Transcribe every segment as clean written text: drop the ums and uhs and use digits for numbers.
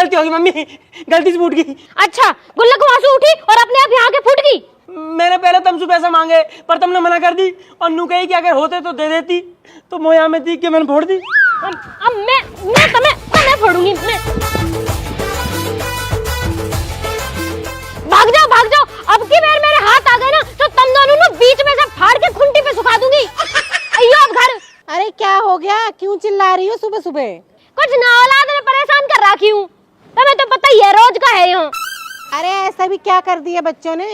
गलती होगी मम्मी, गलती से फूट गई। अच्छा, गुल्लक वहां से उठी और अपने आप यहाँ के फूट गई। मैंने पहले तुमसे पैसा मांगे पर तुमने मना कर दी और नू कही कि अगर होते तो दे देती, तो मोया में थी कि मैंने फोड़ दी। अब मैं तुम्हें फोड़ूंगी। भाग जाओ। अब की बार मेरे हाथ आ गए ना तो तुम दोनों ना बीच में से फाड़ के खूंटी पे सुखा दूंगी। आइयो अब घर। अरे क्या हो गया, क्यों चिल्ला रही हो सुबह सुबह? कुछ ना, औलाद ने परेशान कर रखी हूँ, तुम्हें तो पता ही है रोज का है यहाँ। अरे ऐसा भी क्या कर दिया बच्चों ने?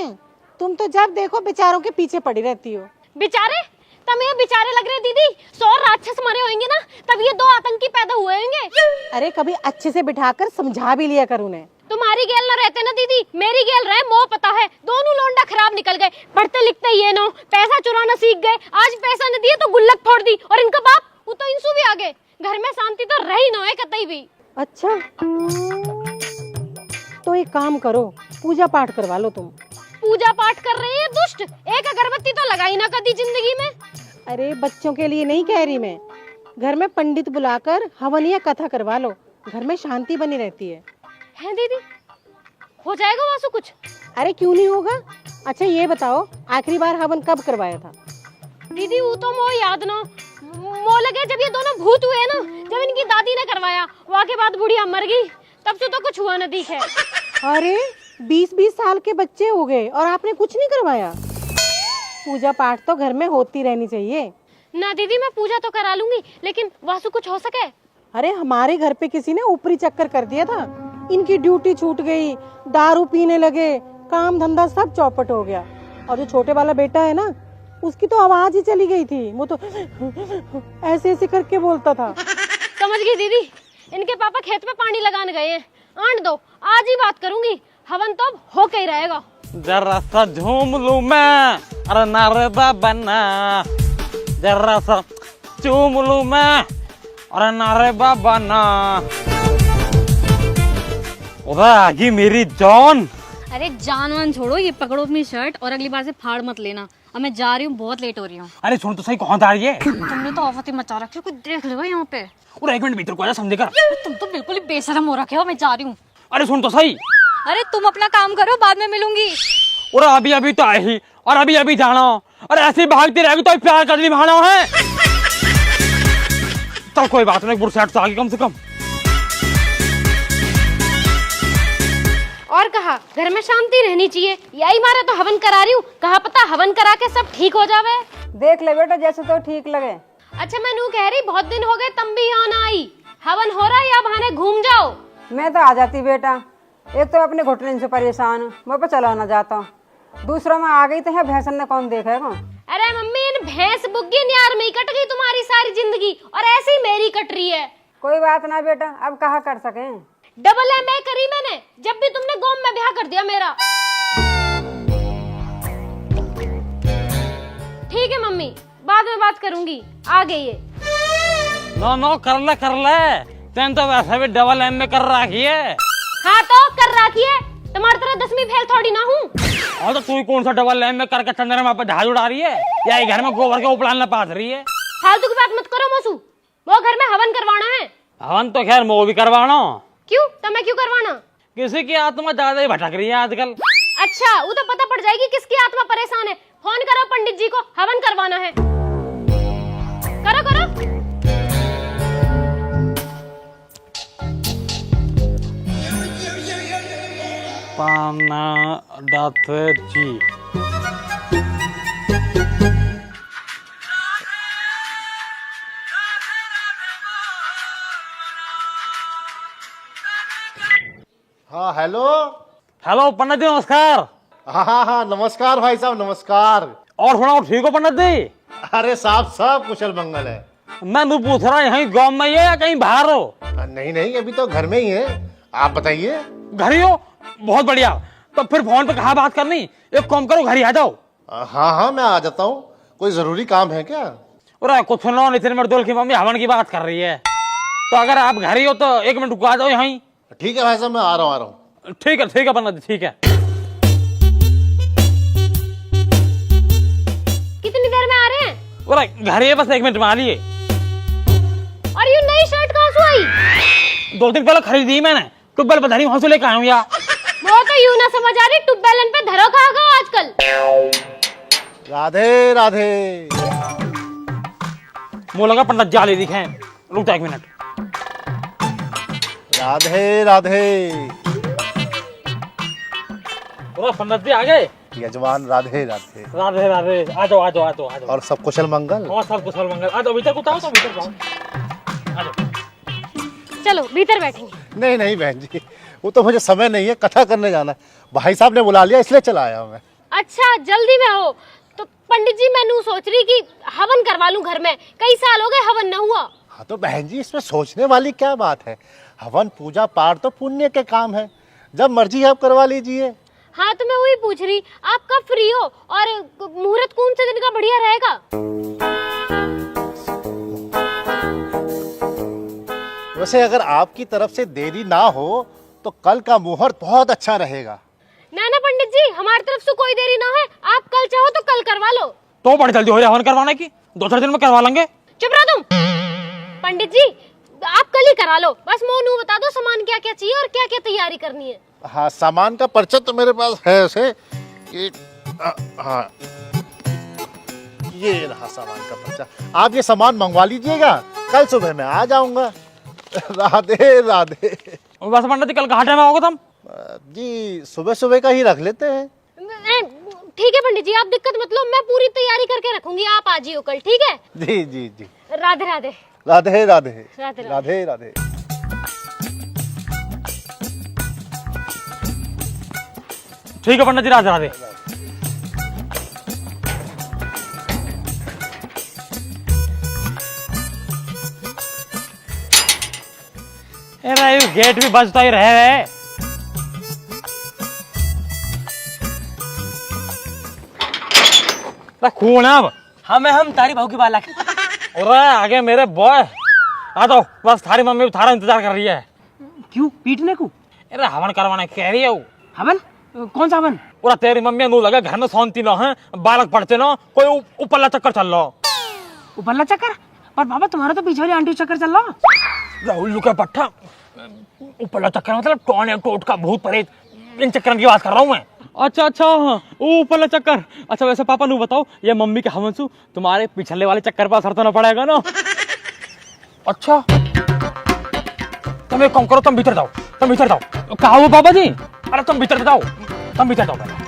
तुम तो जब देखो बेचारों के पीछे पड़ी रहती हो। बेचारे? तुम ये बेचारे लग रहे दीदी, 100 राक्षस मरे होंगे ना तब ये 2 आतंकी पैदा हुए होंगे। अरे कभी अच्छे से बिठाकर समझा भी लिया कर उन्हें। तुम्हारी गेल न रहते ना दीदी, मेरी गेल रहे, मोह पता है। दोनों लोंडा खराब निकल गए, पढ़ते लिखते ये नो, पैसा चुराना सीख गए। आज पैसा न दिए तो गुल्लक फोड़ दी, और इनका बाप वो तो इंसू भी आ गए। घर में शांति तो रही न है कतई भी। अच्छा तो एक काम करो, पूजा पाठ करवा लो तुम। पूजा पाठ कर रही है दुष्ट, एक अगरबत्ती तो लगाई ना कभी जिंदगी में। अरे बच्चों के लिए नहीं कह रही मैं, घर में पंडित बुलाकर हवन या कथा करवा लो, घर में शांति बनी रहती है। हैं दीदी, हो जाएगा वासु कुछ? अरे क्यों नहीं होगा। अच्छा ये बताओ, आखिरी बार हवन कब करवाया था? दीदी वो तो मोह याद ना, मोह लगे जब ये दोनों भूत हुए ना, जब इनकी दादी ने करवाया, वहाँ के बाद बुढ़िया मर गई, तब से तो कुछ हुआ न दिखे। अरे 20-20 साल के बच्चे हो गए और आपने कुछ नहीं करवाया? पूजा पाठ तो घर में होती रहनी चाहिए ना दीदी, मैं पूजा तो करा लूंगी, लेकिन वासु कुछ हो सके। अरे हमारे घर पे किसी ने ऊपरी चक्कर कर दिया था, इनकी ड्यूटी छूट गई, दारू पीने लगे, काम धंधा सब चौपट हो गया। और जो छोटे वाला बेटा है ना, उसकी तो आवाज ही चली गई थी, वो तो ऐसे ऐसे करके बोलता था। समझ गई दीदी, इनके पापा खेत में पानी लगाने गए हैं। आंट दो, आज ही बात करूंगी, हवन तो हो के ही रहेगा। जरा सा झूम लूं मैं, अरे नारदा बना, जरा सा चूम लूं मैं, अरे नारदा बना। उधर आगी मेरी जॉन। अरे जान वान छोड़ो, ये पकड़ो अपनी शर्ट और अगली बार से फाड़ मत लेना। अब मैं जा रही हूँ, बहुत लेट हो रही हूँ। अरे सुन तो सही, कौन आ रही है? तुमने तो आफत ही मचा रखी है, कोई देख लेगा यहाँ पे। और 1 मिनट भीतर को आजा, समझे कर। तुम तो बिल्कुल ही बेशरम हो रखे हो, मैं जा रही हूँ। अरे सुन तो सही। अरे तुम अपना काम करो, बाद में मिलूंगी। और अभी अभी तो आई ही, और अभी अभी जाना। और ऐसे ही भागती रहेगी तो प्यार कर निभाना है। चल कोई बात नहीं, बुरसेट तो आगे कम से कम। और कहा घर में शांति रहनी चाहिए, यही मारे तो हवन करा रही हूँ, कहा पता हवन करा के सब ठीक हो जावे। देख ले बेटा, जैसे तो ठीक लगे। अच्छा मैं नू कह रही, बहुत दिन हो गए तुम भी यहाँ ना आई, हवन हो रहा है या बहाने घूम जाओ। मैं तो आ जाती बेटा, एक तो अपने घुटने से परेशान हूँ, मैं पे चला ना जाता हूँ, दूसरों में आ गई तो है भैंसन ने कौन देखेगा। अरे मम्मी, इन भैंस बुग्गी न्यार में ही कट गई तुम्हारी सारी जिंदगी, और ऐसे ही मेरी कट रही है। कोई बात ना बेटा, अब कहा कर सके। डबल MA करी मैंने, जब भी तुमने गोम में ब्याह कर दिया मेरा। ठीक है मम्मी, बाद में बात करूंगी, आ गई है। नो कर ले, तेन तो वैसे भी डबल MA कर रखी है। हाँ तो कर रखी है, तुम्हारी तरह 10वीं फेल थोड़ी ना हूँ। और तो तू कौन सा डबल MA करके चंद्रमा पे ढाल उड़ा रही है, या घर में गोबर के उपलान न पास रही है? फालतू की बात मत करो मौसू, वो घर में हवन करवाना है। हवन तो खैर वो भी करवाना। क्यों, तुम्हें क्यों करवाना? किसी की आत्मा ज्यादा ही भटक रही है आजकल। अच्छा, वो तो पता पड़ जाएगी किसकी आत्मा परेशान है। फोन करो पंडित जी को, हवन करवाना है। करो करो। पाना दाते जी। हाँ हेलो। हेलो पंडित जी, नमस्कार। हाँ नमस्कार भाई साहब, नमस्कार। और सुनाओ, ठीक हो पंडित जी? अरे साहब सब कुशल मंगल है। मैं तो पूछ रहा यहीं गांव में ही है या कहीं बाहर हो? नहीं अभी तो घर में ही है, आप बताइए। घर ही हो? बहुत बढ़िया। तो फिर फोन पे कहाँ बात करनी, एक काम करो घर ही आ जाओ। हाँ मैं आ जाता हूँ, कोई जरूरी काम है क्या? अरे कुछ सुन लो, नितिन मर्दुल की मम्मी हवन की बात कर रही है, तो अगर आप घर ही हो तो 1 मिनट रुको, आ जाओ यहीं। ठीक है भाई साहब, मैं आ रहा हूँ। ठीक है पंडित जी, ठीक है। कितनी देर में आ रहे हैं? अरे घर ही है, बस 1 मिनट में आ लिए। और ये नई शर्ट कहाँ से आई? 2 दिन पहले खरीदी मैंने, ट्यूबवेल पर धरी वहां से लेकर आया हूँ यार। वो तो यूं ना समझ आ रही, ट्यूबवेल पे धरो कहाँ गो आजकल। राधे राधे। मुँह लगा पंडित जाले दिखे। रुक जा 1 मिनट। राधे राधे। पंडित जी आ गए। यजमान राधे राधे। राधे राधे। आ जाओ आ जाओ आ जाओ आ जाओ। और सब कुशल मंगल। और सब कुशल मंगल। आ जाओ भीतर को उतारो, तो भीतर जाओ। आ जाओ। चलो भीतर बैठेंगे। नहीं नहीं बहन जी, वो तो मुझे समय नहीं है, कथा करने जाना है। भाई साहब ने बुला लिया इसलिए चला आया मैं। अच्छा जल्दी में हो तो पंडित जी, मैं सोच रही कि हवन करवा लूं घर में, कई साल हो गए हवन न हुआ। हाँ तो बहन जी, इसमें सोचने वाली क्या बात है। हवन पूजा पाठ तो पुण्य के काम है, जब मर्जी आप करवा लीजिए। हाँ तो मैं वही पूछ रही, आप कब फ्री हो और मुहूर्त कौन से दिन का बढ़िया रहेगा? वैसे अगर आपकी तरफ से देरी ना हो तो कल का मुहूर्त बहुत अच्छा रहेगा। ना पंडित जी, हमारी तरफ से कोई देरी ना है, आप कल चाहो तो कल करवा लो। तो बड़ी जल्दी हो रहा है हवन करवाने की, 2-4 दिन में करवा लेंगे। चुप रहो तुम। पंडित जी आप कल ही करा लो, बस मोनू बता दो सामान क्या क्या चाहिए और क्या क्या तैयारी करनी है। हाँ, सामान का पर्चा तो मेरे पास है ऐसे कि हाँ, ये रहा सामान का पर्चा। आप ये सामान मंगवा लीजिएगा, कल सुबह मैं आ जाऊंगा। राधे राधे। बस पंडित जी कल कहाँ टाइम आओगे तुम? जी सुबह सुबह का ही रख लेते हैं। ठीक है पंडित जी, आप दिक्कत मत लो, मैं पूरी तैयारी करके रखूंगी, आप आ जियो कल, ठीक है? जी जी जी। राधे राधे। राधे राधे। राधे राधे। राधे राधे। ठीक है पंडित जी, राधे राधे। अरे गेट भी बजता ही रहे। खून है अब। हम तारी भाव की बालक। अरे आगे मेरे बॉय आ जाओ, बस थारी मम्मी थारा इंतजार कर रही है। क्यों पीटने को? अरे हवन करवाने कह रही है वो। हवन? कौन सा हवन? पूरा तेरी मम्मी नू लगा घर में शांति ना है, बालक पढ़ते ना, कोई ऊपरला चक्कर चल रहा। ऊपरला चक्कर? पर बाबा तुम्हारा तो पीछे वाली आंटी चक्कर चल रहा। राहुल का पट्टा। ऊपरला चक्कर मतलब टोने टोट का भूत प्रेत, इन चक्कर की बात कर रहा हूँ मैं। अच्छा अच्छा हाँ, ऊपरला चक्कर। अच्छा वैसे पापा नू बताओ, ये मम्मी के हवन से तुम्हारे पिछले वाले चक्कर पर असर तो ना पड़ेगा ना? अच्छा तुम एक काम करो, तुम भीतर जाओ, तुम भीतर जाओ। कहा वो पापा जी? अरे तुम भीतर जाओ, तुम भीतर जाओ पहले।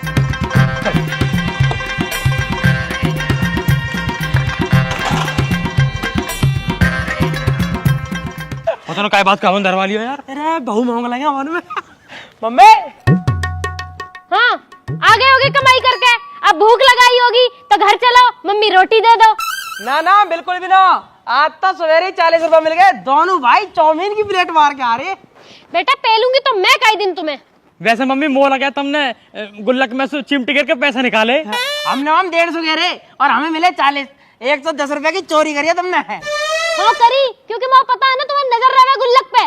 तो काय बात का हवन धरवा लिया यार। अरे बहु मांग लगे हवन में। मम्मी हाँ आ गए होगे कमाई करके, अब भूख लगाई होगी तो घर चलो, मम्मी रोटी दे दो। ना बिल्कुल भी ना, आज तो सवेरे ही 40 रुपए मिल गए, दोनों भाई चाउमीन की प्लेट मार के आ रहे। बेटा पेलूंगी तो मैं कई दिन तुम्हें। वैसे मम्मी मोह लगा तुमने गुल्लक में से चिमटी करके पैसा निकाले। हमने हम 150 कह रहे और हमें मिले 40। 110 रुपए की चोरी करी है तुमने। हाँ करी, क्योंकि मुझे पता है ना तुम्हें नजर रहा है गुल्लक पे।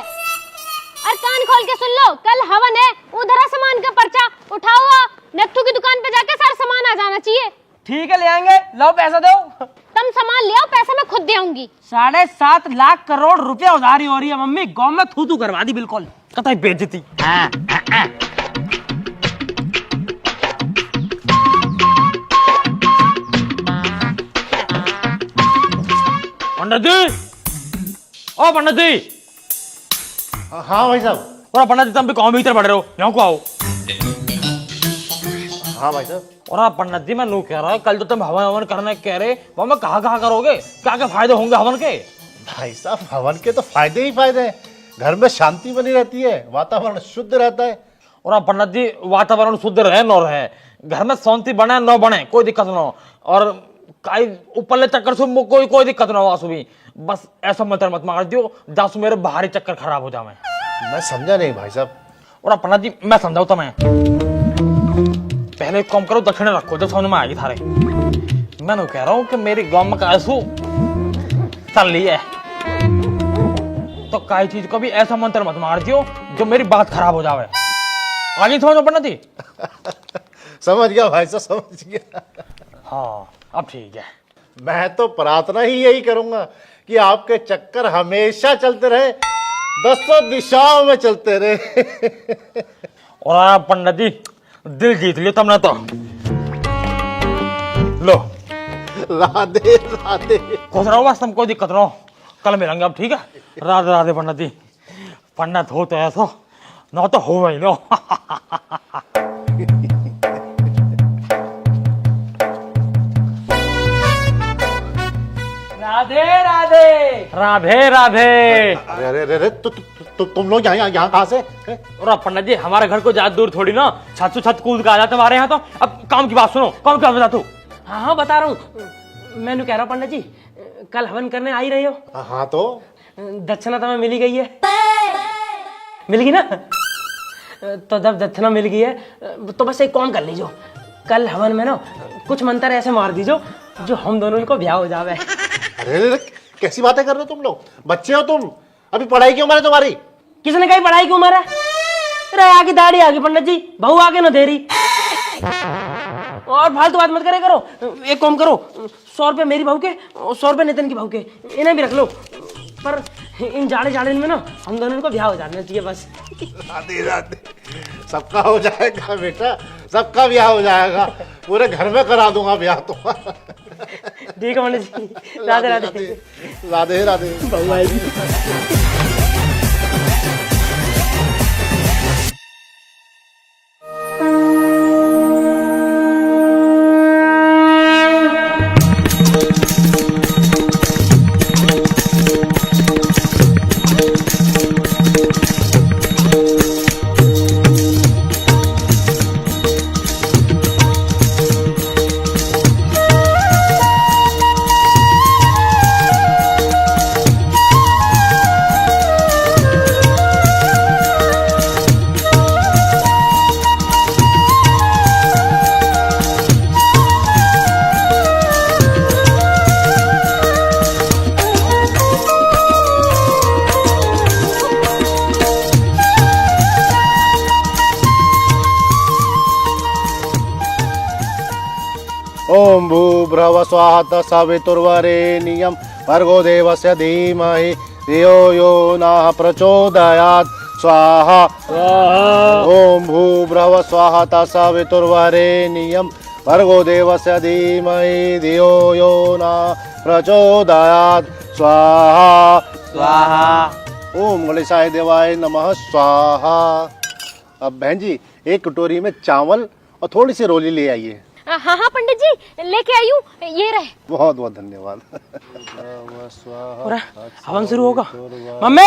और कान खोल के सुन लो, कल हवन है, उधर सामान का पर्चा उठाओ, नत्थू की दुकान पे जाके सारा सामान आ जाना चाहिए। ठीक है ले आएंगे, लो पैसा दो। तुम सामान ले आओ, पैसा मैं खुद दे आऊंगी। 7.5 लाख करोड़ रुपए उधारी हो रही है मम्मी, गाँव में थू करवा दी बिल्कुल। कतई बेइज्जती। पंडित जी, ओ पंडित जी। हाँ भाई साहब। और पंडित जी तुम भी कौन भीतर पड़ रहे हो, यहाँ को आओ। हाँ भाई साहब। और पंडित जी मैं नू कह रहा है, कल तो तुम हवन हवन करने कह रहे, वो मैं कहाँ करोगे, क्या क्या फायदे होंगे हवन के? भाई साहब हवन के तो फायदे ही फायदे हैं, घर में शांति बनी रहती है, वातावरण शुद्ध रहता है। और पंडित जी वातावरण शुद्ध रहे न रहे, घर में शांति बने न बने, कोई दिक्कत ना हो। और ऊपरले चक्कर से कोई दिक्कत ना हो आंसू भी, बस ऐसा मंत्र मत मार दियो जासू मेरे बाहरी चक्कर खराब हो जाए। मैं समझा नहीं भाई साहब। और पंडित जी मैं समझाऊ तो मैं पहले एक काम करो, दक्षिण रखो जब समझ में आएगी थारे। मैं नहीं कह रहा हूँ कि मेरी गांव में कैसू चल रही है, तो काई चीज को भी ऐसा मंत्र मत मार दियो जो मेरी बात खराब हो जावे। आगे समझो पंडित जी। समझ गया भाई साहब, समझ गया। हाँ अब ठीक है। मैं तो प्रार्थना ही यही करूंगा कि आपके चक्कर हमेशा चलते रहे, 10 दिशाओं में चलते रहे। और आप पंडित जी दिल जीत लिया तुमने तो। लो राधे राधे। खुश रहो, बस तुम कोई दिक्कत ना हो, कल मिलेंगे अब, ठीक है। राधे राधे पंडित जी। पंडित हो तो ऐसा, ना तो हो वही लो। राधे राधे। राधे राधे। अरे अरे अरे तुम लोग यहाँ कहाँ से? और पंडित जी हमारे घर को ज्यादा दूर थोड़ी ना, छत से छत कूद के आ जाते हमारे यहाँ तो। अब काम की बात सुनो, काम की बात बता तू। हाँ हाँ बता रहा हूँ। मैंने कह रहा हूँ पंडित जी, कल हवन करने आ ही रही हो? हाँ तो दक्षिणा तो मिल ही गई है। मिल गई ना? तो जब दक्षिणा मिल गई है तो बस एक काम कर लीजिए, कल हवन में ना कुछ मंत्र ऐसे मार दीजिए जो हम दोनों को ब्याह हो जावे। अरे अरे कैसी बातें कर रहे हो तुम लोग? बच्चे हो तुम, अभी पढ़ाई की उम्र है तुम्हारी। किसने कही पढ़ाई की उम्र है? अरे आगे दाढ़ी आगे पंडित जी, बहू आगे न दे रही। और फालतू बात मत करे करो। एक काम करो, 100 रुपये मेरी बहू के और 100 रुपये नितिन की बहू के, इन्हें भी रख लो। पर इन जाड़े में ना हम दोनों को ब्याह हो जाना चाहिए बस। राधे राधे। सबका हो जाएगा बेटा, सबका ब्याह हो जाएगा, पूरे घर में करा दूंगा ब्याह तो। ठीक है पंडित जी। राधे राधे। राधे राधे। बहू आएगी। ओम भूर्भुवः स्वः सवितुर्वरेण्यं भर्गो देवस्य धीमहि धियो यो नः प्रचोदयात् स्वाहा। ओम भूर्भुवः स्वः सवितुर्वरेण्यं भर्गो देवस्य धीमहि धियो यो नः प्रचोदयात् स्वाहा स्वाहा। ओम गणेशाय देवाय नमः स्वाहा। अब बहन जी एक कटोरी में चावल और थोड़ी सी रोली ले आइए। हाँ हाँ पंडित जी लेके आई हूँ, ये रहे। बहुत बहुत धन्यवाद। और हवन शुरू होगा। मम्मी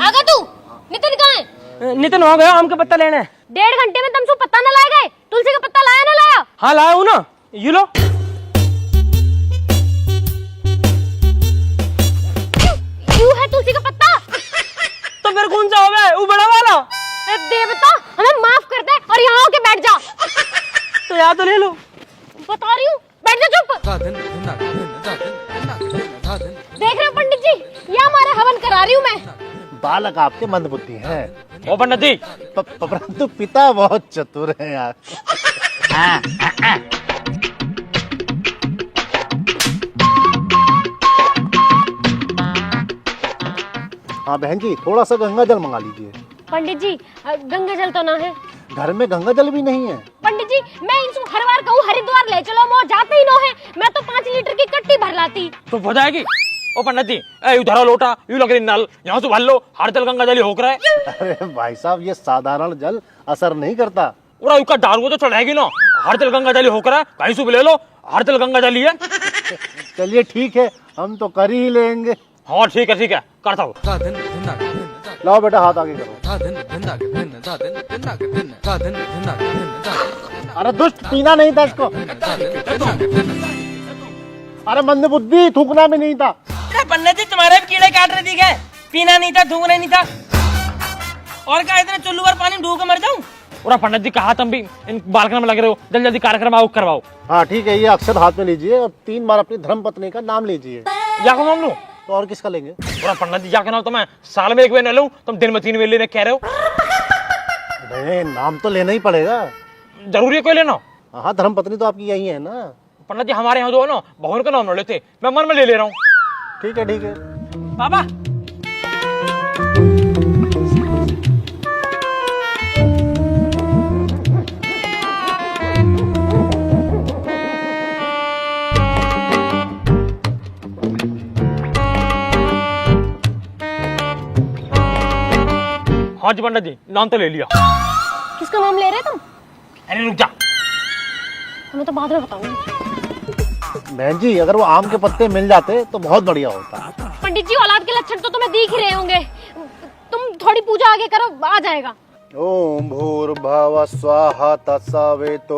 आगा तू, नितिन कहाँ है? नितिन हो गया, आम का पत्ता लेना है। 1.5 घंटे में तुमसे पत्ता न लाए गए? तुलसी का पत्ता लाया ना लाया? हाँ लाया हूँ ना, ये लो। क्यों है तुलसी का पत्ता? तो फिर कौन सा होगा? वो बड़ा वाला। देवता हमें माफ कर दे और यहाँ आके बैठ जा। तो यहाँ तो ले लो। बता रही हूँ, बैठ जा चुप। देख रहे हो पंडित जी, ये हमारा हवन करा रही हूँ मैं। बालक आपके मंदबुद्धि हैं। ओ पंडित जी परंतु पिता बहुत चतुर हैं यार। हाँ बहन जी थोड़ा सा गंगा जल मंगा लीजिए। पंडित जी गंगा जल तो ना है। घर में गंगा जल भी नहीं है। पंडित जी मैं इनसे हर बार कहूँ हरिद्वार ले चलो, वो जाते ही नो है। मैं तो 5 लीटर की कट्टी भर लाती। तो हो जाएगी। ओ पंडित जी उधर लोटा यू लग रही नल, यहाँ से भर लो, हर जल गंगा जल होकर है। अरे भाई साहब ये साधारण जल असर नहीं करता। पूरा उसका दारू तो चढ़ाएगी ना, हर जल गंगा जल होकर है, कहीं से भी ले लो, हर जल गंगा जल ही है। चलिए ठीक है, हम तो कर ही लेंगे। हाँ ठीक है करता हूँ। लाओ बेटा हाथ आगे करो। अरे दुष्ट पीना नहीं था इसको। अरे मंदबुद्धि थूकना भी नहीं था। अरे पंडित जी तुम्हारे भी कीड़े काट रहे थे, पीना नहीं था, थूकना नहीं था। और क्या इतने चुल्लू पर पानी ढूक मर जाऊं? पूरा पंडित जी कहा तुम भी इन बालकन में लगे रहो, जल्दी जल्दी कार्यक्रम आओ करवाओ। हाँ ठीक है, ये अक्षर हाथ में लीजिए और 3 बार अपनी धर्म पत्नी का नाम लीजिए। जाको नाम लूं? तो और किसका लेंगे? पूरा पंडित जी जाके नाम तो मैं साल में 1 बार न लूं, तुम दिन में 3 बार लेने कह रहे हो। नहीं नाम तो लेना ही पड़ेगा। जरूरी है कोई लेना? हाँ धर्म पत्नी तो आपकी यही है ना। पंडित जी हमारे यहाँ जो है ना बहुन का नाम न लेते, मैं मन में ले रहा हूँ। ठीक है पापा हाँ जी पंडित जी, नाम तो ले लिया। किसका नाम ले रहे तुम? अरे रुक जा। हमें तो बाद में बताऊंगी। बहन जी, अगर वो आम के पत्ते मिल जाते तो बहुत बढ़िया होता। पंडित जी, औलाद के लक्षण तो तुम्हें दिख ही रहे होंगे। तुम थोड़ी पूजा आगे करो, आ जाएगा। ओम भूर्भुवः स्वाहा तत्सवितुर्वरेण्यं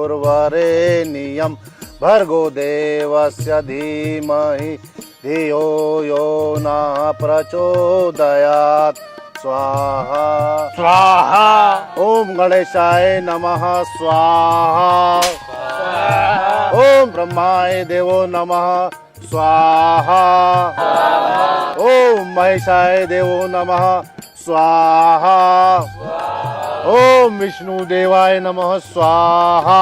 भर्गो देवस्य धीमहि धियो यो न प्रचोदयात् स्वाहा स्वाहा। ओम गणेशाय नमः स्वाहा ओम ब्रह्माय देवो नमः स्वाहा ओम महेशाय देवो नमः स्वाहा ओम विष्णु देवाय नमः स्वाहा।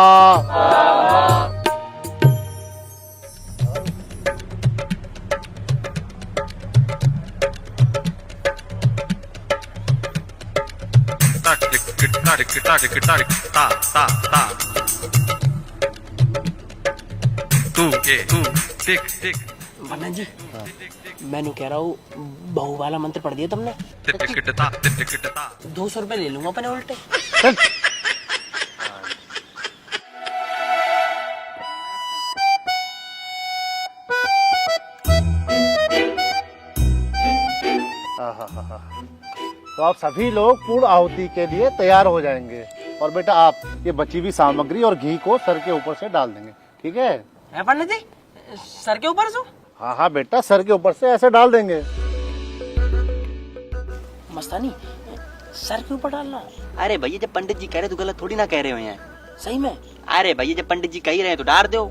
वरना जी मैंने कह रहा हूँ बहू वाला मंत्र पढ़ दिया तुमने। 200 रुपए ले लूंगा अपने उल्टे। तो आप सभी लोग पूर्ण आहुति के लिए तैयार हो जाएंगे और बेटा आप ये बची हुई सामग्री और घी को सर के ऊपर से डाल देंगे, ठीक है? पंडित जी, सर के ऊपर से? हाँ हाँ बेटा, सर के ऊपर से ऐसे डाल देंगे। मस्तानी, सर के ऊपर डालना? अरे भैया जब पंडित जी कह रहे तो गलत थोड़ी ना कह रहे हो यहाँ। सही में? अरे भैया जब पंडित जी कह ही रहे हैं तो डाल दो।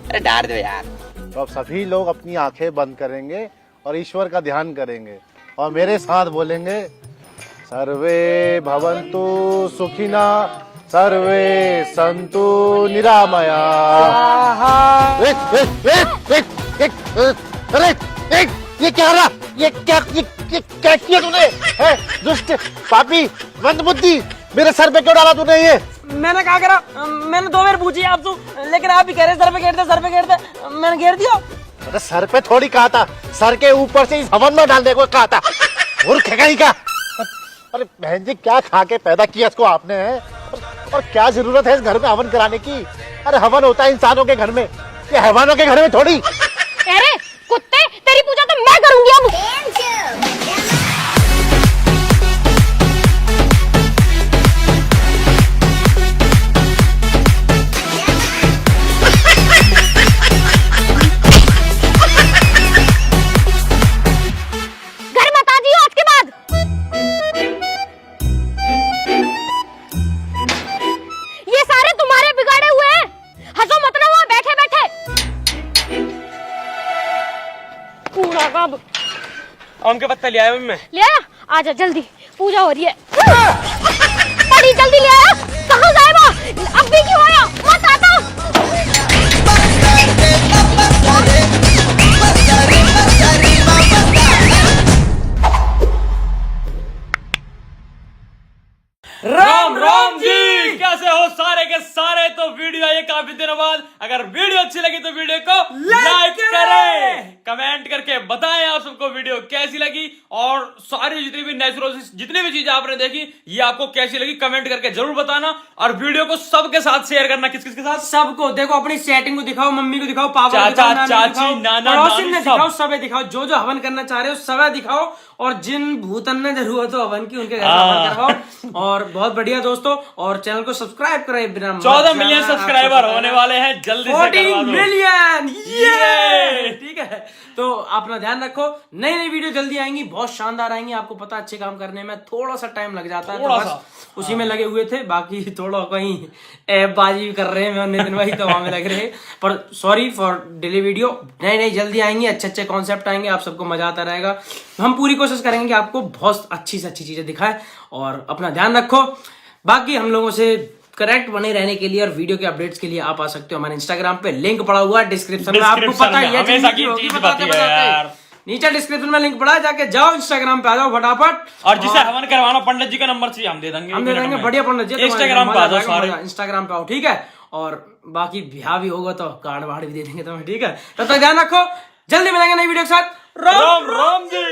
अरे डाल दो यार। तो अब सभी लोग अपनी आंखें बंद करेंगे और ईश्वर का ध्यान करेंगे और मेरे साथ बोलेंगे, सर्वे भवन्तु सुखिना सर्वे संतु निरामया। अरे ये क्या रहा? ये क्या किया तूने? दुष्ट पापी मंदबुद्धि, मेरे सर पे क्यों डाला तूने ये? मैंने क्या करा? मैंने 2 बार पूछी आपसे, लेकिन आप ही कह रहे सर पे घेरते, सर पे घेरते। मैंने घेर दिया। अरे सर पे थोड़ी कहा था, सर के ऊपर से इस हवन में डालने को कहा था। मूर्ख है कहीं का। अरे बहन जी, क्या खा के पैदा किया इसको आपने है? और क्या जरूरत है इस घर में हवन कराने की? अरे हवन होता है इंसानों के घर में, ये हैवानों के घर में थोड़ी। अरे कुत्ते, तेरी पूजा तो मैं करूंगी अब। घर मत आ जियो आज के बाद। ये सारे तुम्हारे बिगाड़े हुए हैं। हंसो मत ना वहां बैठे बैठे। कूड़ा कब आम के पत्ता ले आया मैं। ले आया? आजा जल्दी, पूजा हो रही है। बड़ी जल्दी ले आया। कहाँ गायब हो? अब भी क्यों आया? मत आता। राम राम जी, कैसे हो सारे के सारे? तो वीडियो आई काफी दिनों बाद। अगर वीडियो अच्छी लगी तो वीडियो को लाइक करें, कमेंट करके बताएं आप सबको वीडियो कैसी लगी, और सारी जितनी भी नेचुरल जितनी भी चीजें आपने देखी ये आपको कैसी लगी कमेंट करके जरूर बताना। और वीडियो को सबके साथ शेयर करना। किस किस के साथ? सबको। देखो अपनी सेटिंग को दिखाओ, मम्मी को दिखाओ, पापा को चाचा, दिखाओ, चाची, नाना, पड़ोसी नानी, ने सब। दिखाओ, सबे दिखाओ। जो जो हवन करना चाह रहे हो सबे दिखाओ, और जिन भूतन ने जरूरत हो हवन की उनके घर हवन करवाओ। और बहुत बढ़िया दोस्तों, और चैनल को सब्सक्राइब करें बिना 14 मिलियन सब्सक्राइबर होने वाले हैं जल्दी से। 14 मिलियन, ये ठीक है। तो अपना ध्यान रखो, नई नई वीडियो जल्दी आएंगी, बहुत शानदार आएंगी। आपको पता अच्छे काम करने में थोड़ा सा टाइम लग जाता है, तो बस उसी में लगे हुए थे। बाकी थोड़ा कहीं ऐप बाजी कर रहे हैं मैं और नितिन भाई, तो वहां में लग रहे हैं। पर सॉरी फॉर डिले वीडियो। नई नई जल्दी आएंगी, अच्छे अच्छे कॉन्सेप्ट आएंगे, आप सबको मजा आता रहेगा। हम पूरी कोशिश करेंगे कि आपको बहुत अच्छी से अच्छी चीजें दिखाएं। और अपना ध्यान रखो। बाकी हम लोगों से करेक्ट बने रहने के लिए और वीडियो के अपडेट्स के लिए आप आ सकते हो हमारे इंस्टाग्राम पे, लिंक पड़ा हुआ है डिस्क्रिप्शन में। आपको पता ही है हमेशा जिंदगी की होगी, चीज बताते बताती है बताते। यार। नीचे डिस्क्रिप्शन में लिंक पड़ा है, जाके जाओ इंस्टाग्राम पे आ जाओ फटाफट। और जिसे हवन करवाना पंडित जी का नंबर चाहिए हम दे देंगे, हम दे देंगे, बढ़िया पंडित जी। इंस्टाग्राम पे आ जाओ सारे, इंस्टाग्राम पे आओ, ठीक है। और बाकी ब्याह भी होगा तो कार्ड वार्ड भी दे देंगे तुम्हें, ठीक है। तब तक ध्यान रखो, जल्दी मिलेंगे नई वीडियो के साथ। राम राम जी।